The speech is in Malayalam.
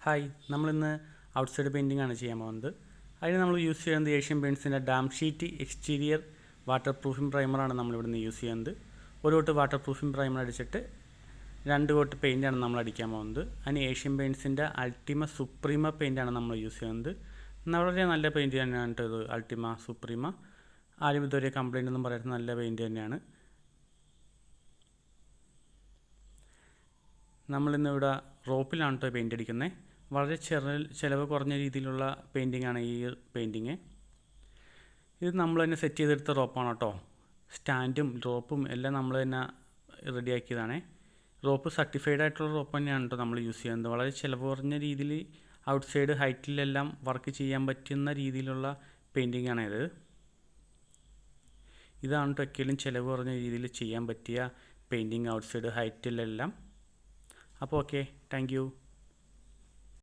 ഹായ്, നമ്മളിന്ന് ഔട്ട്സൈഡ് പെയിൻറ്റിംഗ് ആണ് ചെയ്യാൻ പോകുന്നത്. അതിന് നമ്മൾ യൂസ് ചെയ്യുന്നത് ഏഷ്യൻ പെയിൻറ്റ്സിൻ്റെ damp sheath exterior water proofing പ്രൈമറാണ് നമ്മളിവിടുന്ന് യൂസ് ചെയ്യുന്നത്. ഒരു കോട്ട് വാട്ടർ പ്രൂഫിംഗ് പ്രൈമർ അടിച്ചിട്ട് 2 കോട്ട് പെയിൻറ്റാണ് നമ്മൾ അടിക്കാൻ പോകുന്നത്. അതിന് ഏഷ്യൻ പെയിൻറ്റ്സിൻ്റെ അൾട്ടിമ സുപ്രീമ പെയിൻറ്റാണ് നമ്മൾ യൂസ് ചെയ്യുന്നത്. വളരെ നല്ല പെയിൻറ്റ് തന്നെയാണ് ഇത്, അൾട്ടിമ സുപ്രീമ. ആരും ഇതുവരെ കംപ്ലൈൻ്റ് ഒന്നും പറയാത്ത നല്ല പെയിൻറ്റ് തന്നെയാണ്. നമ്മളിന്നിവിടെ റോപ്പിലാണ് കേട്ടോ പെയിൻറ്റ് അടിക്കുന്നത്. വളരെ ചിലവ് കുറഞ്ഞ രീതിയിലുള്ള പെയിൻറ്റിംഗ് ആണ് ഈ പെയിൻറ്റിങ്. ഇത് നമ്മൾ തന്നെ സെറ്റ് ചെയ്തെടുത്ത റോപ്പാണ് കേട്ടോ. സ്റ്റാൻഡും റോപ്പും എല്ലാം നമ്മൾ തന്നെ റെഡിയാക്കിയതാണ്. റോപ്പ് സർട്ടിഫൈഡ് ആയിട്ടുള്ള റോപ്പ് തന്നെയാണ് കേട്ടോ നമ്മൾ യൂസ് ചെയ്യുന്നത്. വളരെ ചിലവ് കുറഞ്ഞ രീതിയിൽ ഔട്ട്സൈഡ് ഹൈറ്റിലെല്ലാം വർക്ക് ചെയ്യാൻ പറ്റുന്ന രീതിയിലുള്ള പെയിൻറ്റിംഗ് ആണ് ഇത്. ഇതാണ് കേട്ടോ ഒരിക്കലും ചിലവ് കുറഞ്ഞ രീതിയിൽ ചെയ്യാൻ പറ്റിയ പെയിൻറ്റിംഗ് ഔട്ട്സൈഡ് ഹൈറ്റിലെല്ലാം. അപ്പോൾ ഓക്കെ, താങ്ക് യു.